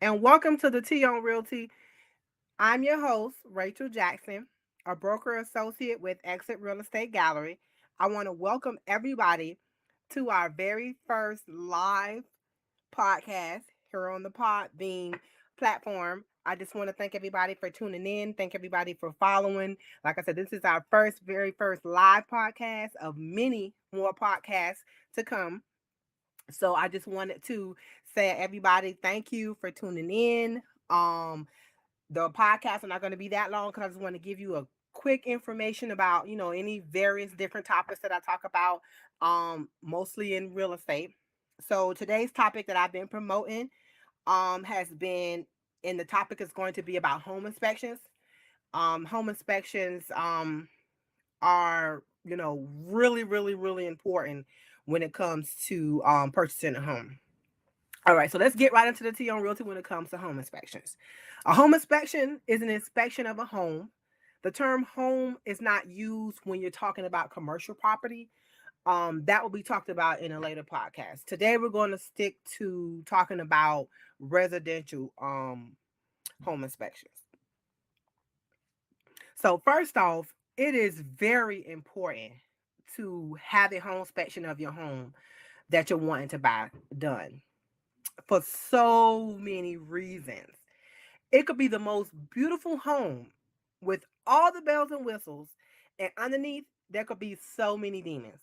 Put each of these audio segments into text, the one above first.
and welcome to the T on Realty. I'm your host, Rachel Jackson, a broker associate with Exit Real Estate Gallery. I want to welcome everybody to our very first live podcast here on the Podbean platform. I just want to thank everybody for tuning in. Thank everybody for following. Like I said, this is our very first live podcast of many more podcasts to come. So I just wanted to say everybody thank you for tuning in. Um the podcasts are not going to be that long because I just want to give you a quick information about, any various different topics that I talk about, mostly in real estate. So today's topic that I've been promoting has been, and the topic is going to be about home inspections. Home inspections are, really, really, really important when it comes to purchasing a home. All right, so let's get right into the T on Realty when it comes to home inspections. A home inspection is an inspection of a home. The term home is not used when you're talking about commercial property. That will be talked about in a later podcast. Today, we're going to stick to talking about residential home inspections. So, first off, it is very important to have a home inspection of your home that you're wanting to buy done for so many reasons. It could be the most beautiful home with all the bells and whistles, and underneath, there could be so many demons.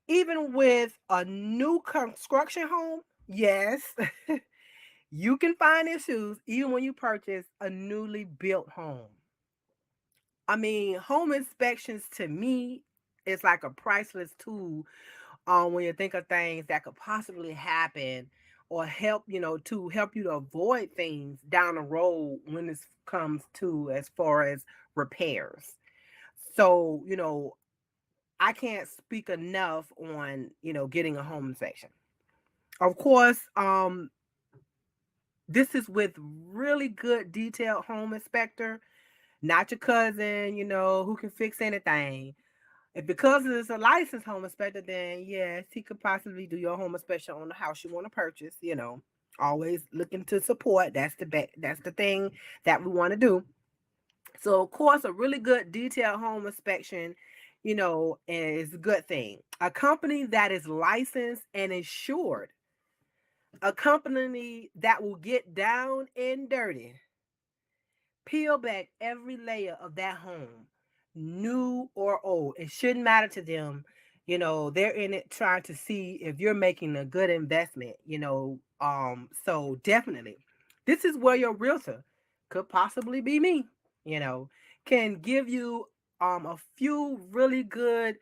Even with a new construction home, yes, you can find issues even when you purchase a newly built home. I mean, home inspections to me is like a priceless tool when you think of things that could possibly happen or help, to help you to avoid things down the road when this comes to as far as repairs. So, I can't speak enough on, getting a home inspection. Of course, this is with really good detailed home inspector, not your cousin, who can fix anything. If because it's a licensed home inspector, then yes, he could possibly do your home inspection on the house you want to purchase. Always looking to support. That's the thing that we want to do. So of course, a really good detailed home inspection, is a good thing. A company that is licensed and insured, a company that will get down and dirty, peel back every layer of that home, new or old. It shouldn't matter to them. They're in it trying to see if you're making a good investment, so definitely. This is where your realtor could possibly be me, you know, can give you a few really good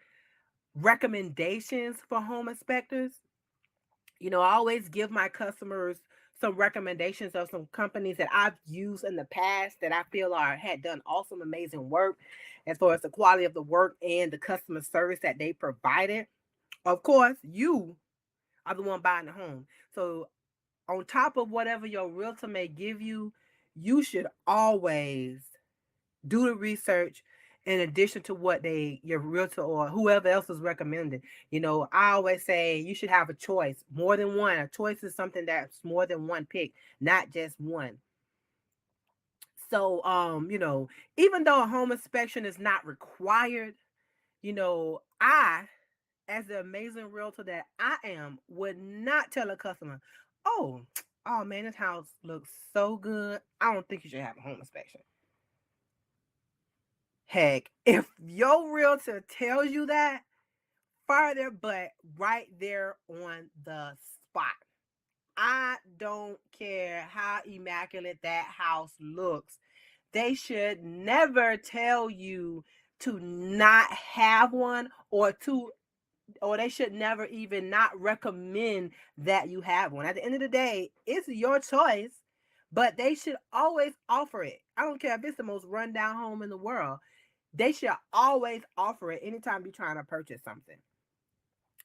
recommendations for home inspectors. I always give my customers some recommendations of some companies that I've used in the past that I feel are had done awesome, amazing work as far as the quality of the work and the customer service that they provided. Of course, you are the one buying the home. So on top of whatever your realtor may give you, you should always do the research in addition to what your realtor or whoever else is recommending. I always say you should have a choice, more than one. A choice is something that's more than one pick, not just one. So even though a home inspection is not required, I, as the amazing realtor that I am, would not tell a customer, oh, oh man, this house looks so good, I don't think you should have a home inspection. Heck, if your realtor tells you that, fire their butt right there on the spot. I don't care how immaculate that house looks. They should never tell you to not have one or they should never even not recommend that you have one. At the end of the day, it's your choice, but they should always offer it. I don't care if it's the most rundown home in the world. They should always offer it anytime you're trying to purchase something.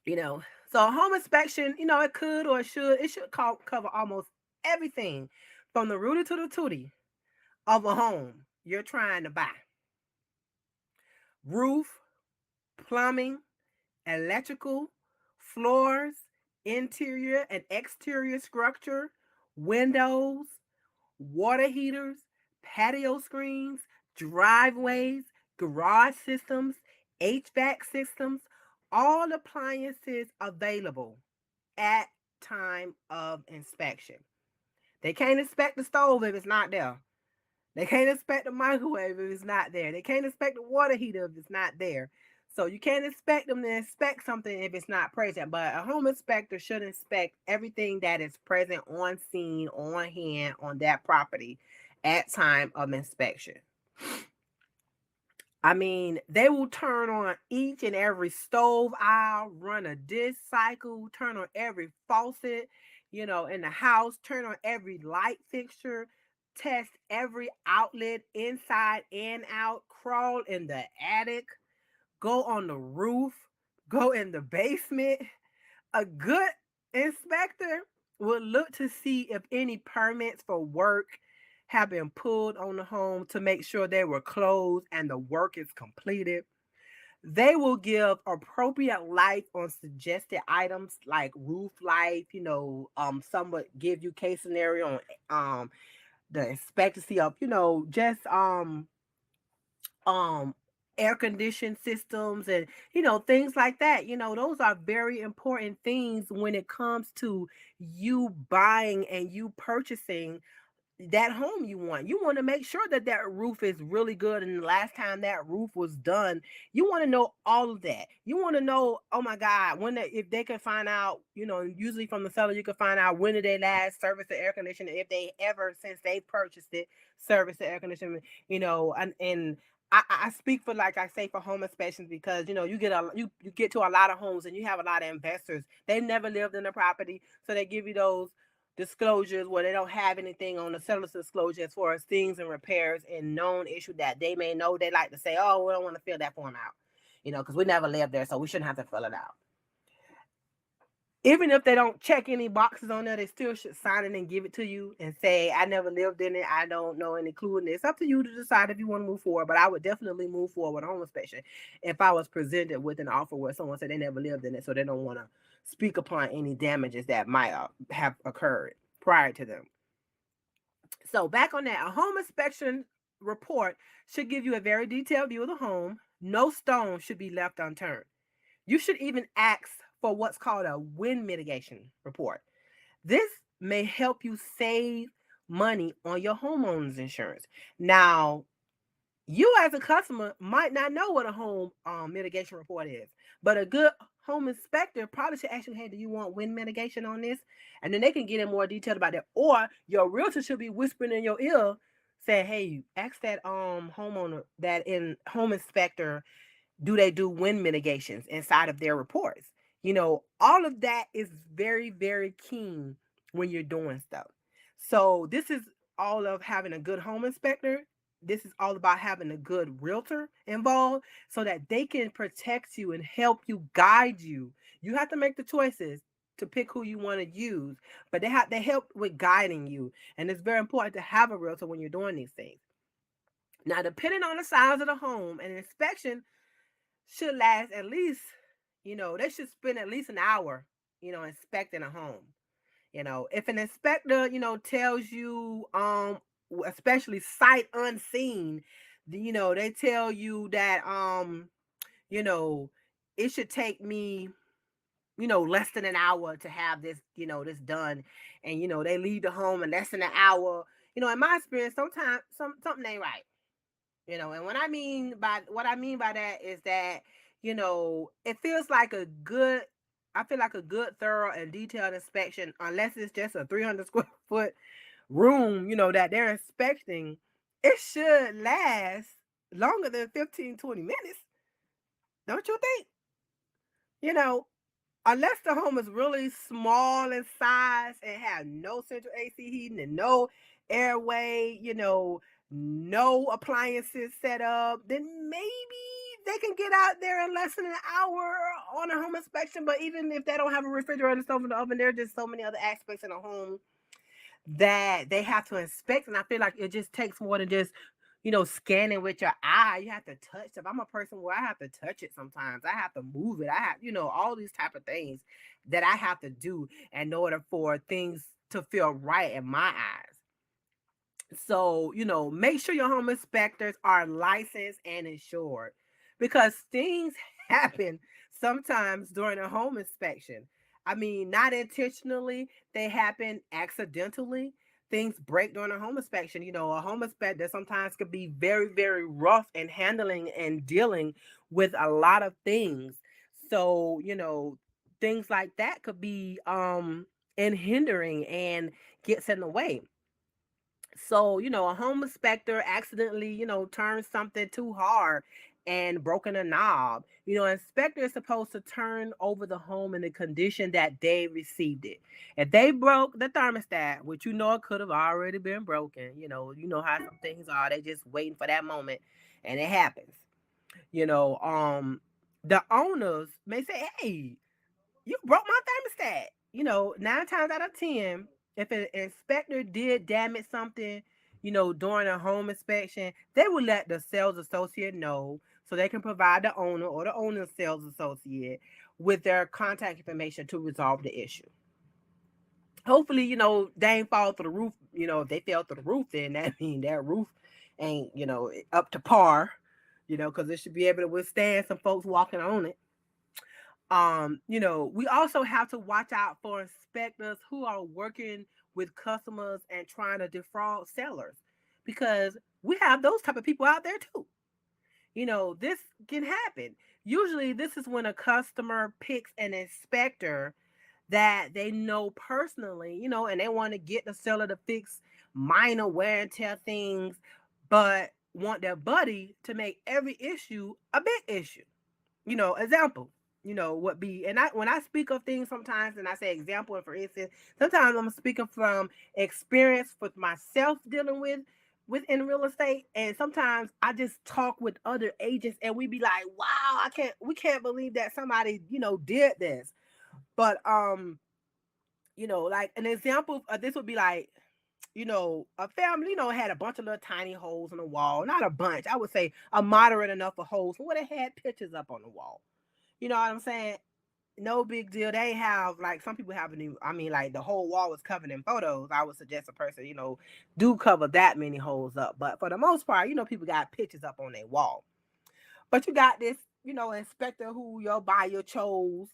You know, so a home inspection, it could or it should cover almost everything from the rooty to the tooty of a home you're trying to buy. Roof, plumbing, electrical, floors, interior and exterior structure, windows, water heaters, patio screens, driveways, garage systems, HVAC systems, all appliances available at time of inspection. They can't inspect the stove if it's not there. They can't inspect the microwave if it's not there. They can't inspect the water heater if it's not there. So you can't expect them to inspect something if it's not present. But a home inspector should inspect everything that is present on scene, on hand, on that property at time of inspection. I mean, they will turn on each and every stove aisle, run a dish cycle, turn on every faucet, in the house, turn on every light fixture, test every outlet inside and out, crawl in the attic, go on the roof, go in the basement. A good inspector will look to see if any permits for work have been pulled on the home to make sure they were closed and the work is completed. They will give appropriate light on suggested items like roof light. Some would give you case scenario on the expectancy of, just um air conditioned systems and things like that. Those are very important things when it comes to you buying and you purchasing that home you want. You want to make sure that that roof is really good. And the last time that roof was done, you want to know all of that. You want to know, oh my God, if they can find out, usually from the seller, you can find out when did they last service the air conditioner, if they ever, since they purchased it, service the air conditioner, and I speak for, like I say, for home inspections because you get to a lot of homes and you have a lot of investors. They've never lived in the property, so they give you those disclosures where they don't have anything on the seller's disclosure as far as things and repairs and known issue that they may know. They like to say, oh, we don't want to fill that form out, because we never lived there, so we shouldn't have to fill it out. Even if they don't check any boxes on there, they still should sign it and give it to you and say, I never lived in it, I don't know any clue in it. It's up to you to decide if you want to move forward, but I would definitely move forward with a home inspection if I was presented with an offer where someone said they never lived in it, so they don't want to speak upon any damages that might have occurred prior to them. So back on that, a home inspection report should give you a very detailed view of the home. No stone should be left unturned. You should even ask for what's called a wind mitigation report. This may help you save money on your homeowner's insurance. Now, you as a customer might not know what a home mitigation report is, but a good home inspector probably should ask you, hey, do you want wind mitigation on this? And then they can get in more detail about that. Or your realtor should be whispering in your ear, saying, hey, ask that homeowner, that in home inspector, do they do wind mitigations inside of their reports? All of that is very, very keen when you're doing stuff. So this is all of having a good home inspector. This is all about having a good realtor involved so that they can protect you and help you, guide you. You have to make the choices to pick who you want to use, but they help with guiding you. And it's very important to have a realtor when you're doing these things. Now, depending on the size of the home, an inspection should last at least, they should spend at least an hour, inspecting a home. If an inspector, tells you, especially sight unseen, they tell you that, you know, it should take me, less than an hour to have this, this done. And, they leave the home in less than an hour. In my experience, sometimes something ain't right. And what I mean by that is that, it feels like I feel like a good, thorough, and detailed inspection, unless it's just a 300 square foot room, that they're inspecting, it should last longer than 15-20 minutes. Don't you think? You know, unless the home is really small in size and have no central AC heating and no airway, no appliances set up, then maybe they can get out there in less than an hour on a home inspection. But even if they don't have a refrigerator and stove in the oven, there are just so many other aspects in a home that they have to inspect. And I feel like it just takes more than just, scanning with your eye. You have to touch it. I'm a person where I have to touch it sometimes. I have to move it. I have, all these type of things that I have to do in order for things to feel right in my eyes. So, make sure your home inspectors are licensed and insured, because things happen sometimes during a home inspection. I mean, not intentionally, they happen accidentally. Things break during a home inspection. A home inspector sometimes could be very, very rough in handling and dealing with a lot of things. So, things like that could be and hindering and gets in the way. So, a home inspector accidentally, turned something too hard and broken a knob. Inspector is supposed to turn over the home in the condition that they received it. If they broke the thermostat, which it could have already been broken, how some things are, they just waiting for that moment and it happens. You know, um the owners may say, "Hey, you broke my thermostat." 9 times out of 10, if an inspector did damage something, during a home inspection, they would let the sales associate know so they can provide the owner or the owner's sales associate with their contact information to resolve the issue. Hopefully, they ain't fall through the roof. If they fell through the roof, then that means that roof ain't, up to par, because it should be able to withstand some folks walking on it. We also have to watch out for inspectors who are working with customers and trying to defraud sellers, because we have those type of people out there too. This can happen. Usually this is when a customer picks an inspector that they know personally, and they want to get the seller to fix minor wear and tear things, but want their buddy to make every issue a big issue. Example, what be, and I when I speak of things sometimes, and I say example, and for instance, sometimes I'm speaking from experience with myself dealing with in real estate, and sometimes I just talk with other agents, and we be like, wow, we can't believe that somebody did this. But like an example of this would be like, a family, had a bunch of little tiny holes in the wall. Not a bunch, I would say a moderate enough of holes where they had pictures up on the wall. You know what I'm saying? No big deal. They have, like, some people haven't even, I mean, like, the whole wall was covered in photos. I would suggest a person, do cover that many holes up. But for the most part, people got pictures up on their wall. But you got this, inspector who your buyer chose,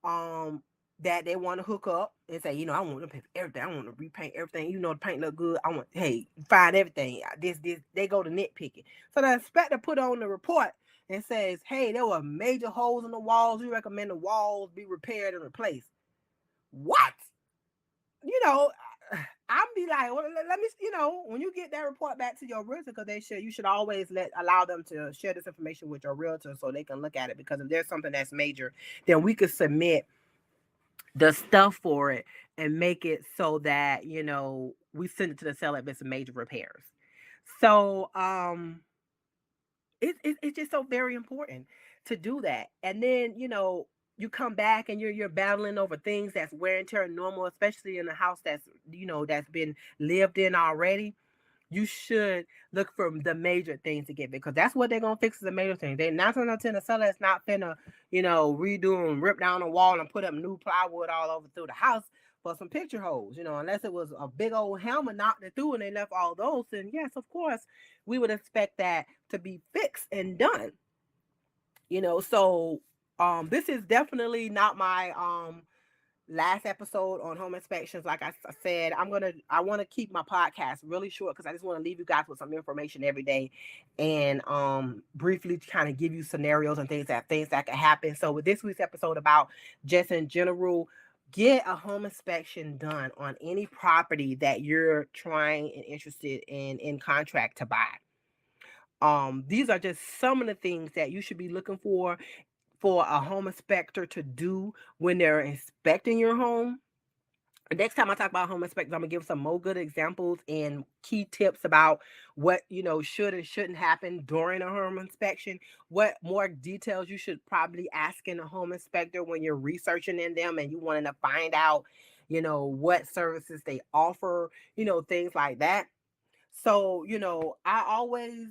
um, that they want to hook up and say, I want to paint everything. I want to repaint everything. The paint look good. I want, hey, find everything. This. They go to nitpicking. So the inspector put on the report and says, hey, there were major holes in the walls. We recommend the walls be repaired and replaced. What? You know, I'm be like, well, let me, when you get that report back to your realtor, because you should always allow them to share this information with your realtor so they can look at it. Because if there's something that's major, then we could submit the stuff for it and make it so that we send it to the seller if it's major repairs. So it's just so very important to do that. And then you come back and you're battling over things that's wear and tear normal, especially in a house that's that's been lived in already. You should look for the major things to get, because that's what they're gonna fix is the major things. They 9 times out of 10, the seller is not finna redo and rip down the wall and put up new plywood all over through the house for some picture holes. Unless it was a big old hammer knocked it through and they left all those, then yes, of course, we would expect that to be fixed and done. So this is definitely not my last episode on home inspections. Like I said, I want to keep my podcast really short, because I just want to leave you guys with some information every day, and briefly kind of give you scenarios and things that could happen. So with this week's episode about just in general, get a home inspection done on any property that you're trying and interested in contract to buy. These are just some of the things that you should be looking for a home inspector to do when they're inspecting your home. Next time I talk about home inspectors, I'm gonna give some more good examples and key tips about what should and shouldn't happen during a home inspection. What more details you should probably ask in a home inspector when you're researching in them and you wanting to find out, what services they offer, things like that. So, I always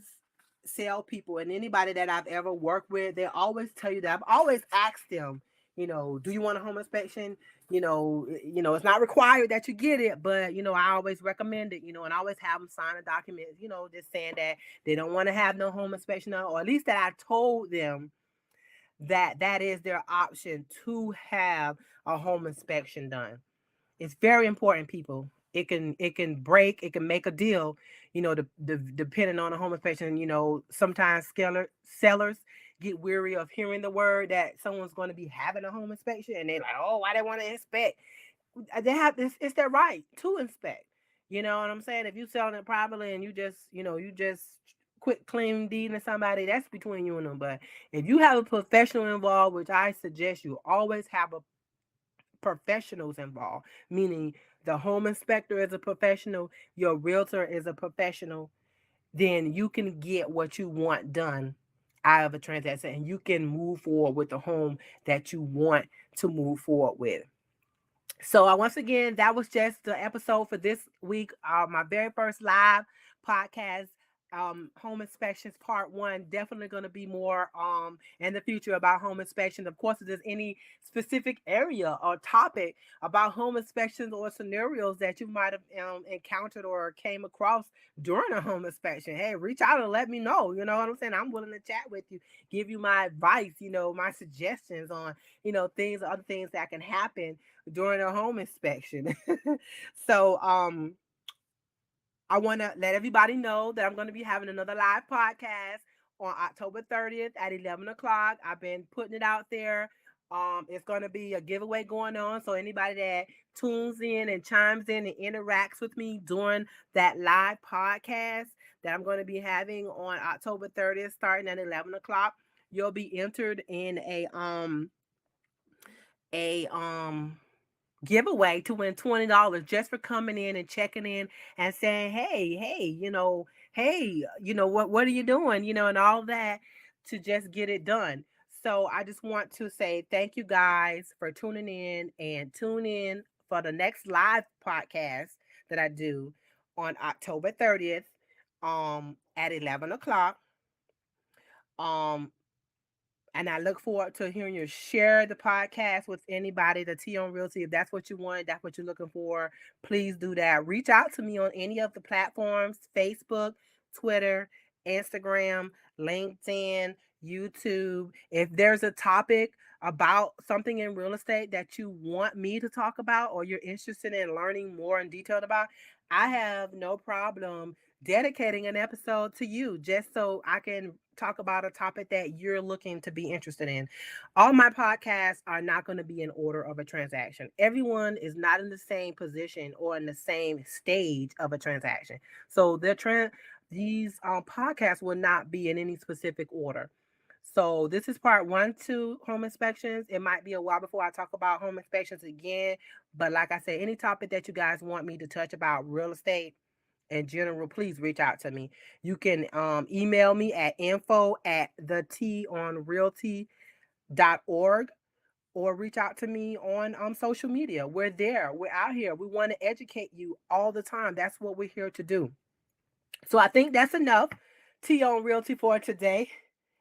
tell people, and anybody that I've ever worked with, they always tell you that. I've always asked them, do you want a home inspection? It's not required that you get it, but I always recommend it, and I always have them sign a document, just saying that they don't want to have no home inspection done, or at least that I told them that that is their option to have a home inspection done. It's very important, people. It can break, it can make a deal, depending on the home inspection. Sometimes sellers get weary of hearing the word that someone's going to be having a home inspection, and they're like, oh, why they want to inspect? They have this. It's their right to inspect. You know what I'm saying? If you selling it privately and you just quit clean deeding to somebody, that's between you and them. But if you have a professional involved, which I suggest you always have a professionals involved, meaning the home inspector is a professional, your realtor is a professional, then you can get what you want done out of a transaction, and you can move forward with the home that you want to move forward with. So once again, that was just the episode for this week. My very first live podcast, home inspections part one. Definitely going to be more in the future about home inspections. Of course, if there's any specific area or topic about home inspections or scenarios that you might have encountered or came across during a home inspection, hey, reach out and let me know. You know what I'm saying? I'm willing to chat with you, give you my advice, my suggestions on other things that can happen during a home inspection. So I want to let everybody know that I'm going to be having another live podcast on October 30th at 11 o'clock. I've been putting it out there. It's going to be a giveaway going on. So anybody that tunes in and chimes in and interacts with me during that live podcast that I'm going to be having on October 30th, starting at 11 o'clock, you'll be entered in a giveaway to win $20 just for coming in and checking in and saying, hey, hey, what are you doing, and all that, to just get it done. So I just want to say thank you guys for tuning in, and tune in for the next live podcast that I do on October 30th at 11 o'clock. Um, and I look forward to hearing you share the podcast with anybody, the T on Realty. If that's what you want, that's what you're looking for, please do that. Reach out to me on any of the platforms: Facebook, Twitter, Instagram, LinkedIn, YouTube. If there's a topic about something in real estate that you want me to talk about, or you're interested in learning more in detail about, I have no problem dedicating an episode to you just so I can talk about a topic that you're looking to be interested in. All my podcasts are not going to be in order of a transaction. Everyone is not in the same position or in the same stage of a transaction. So these podcasts will not be in any specific order. So this is part one to home inspections. It might be a while before I talk about home inspections again, but like I said, any topic that you guys want me to touch about real estate in general, please reach out to me. You can email me at info@thetonrealty.org, or reach out to me on social media. We're there. We're out here. We want to educate you all the time. That's what we're here to do. So I think that's enough T on Realty for today.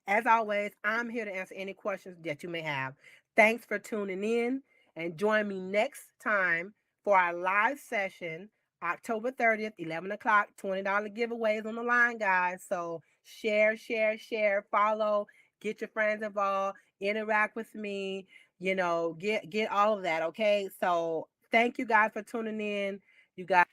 As always, I'm here to answer any questions that you may have. Thanks for tuning in, and join me next time for our live session, October 30th, 11 o'clock. $20 giveaways on the line, guys. So share, share, share, follow, get your friends involved, interact with me, get all of that, okay? So thank you guys for tuning in. You guys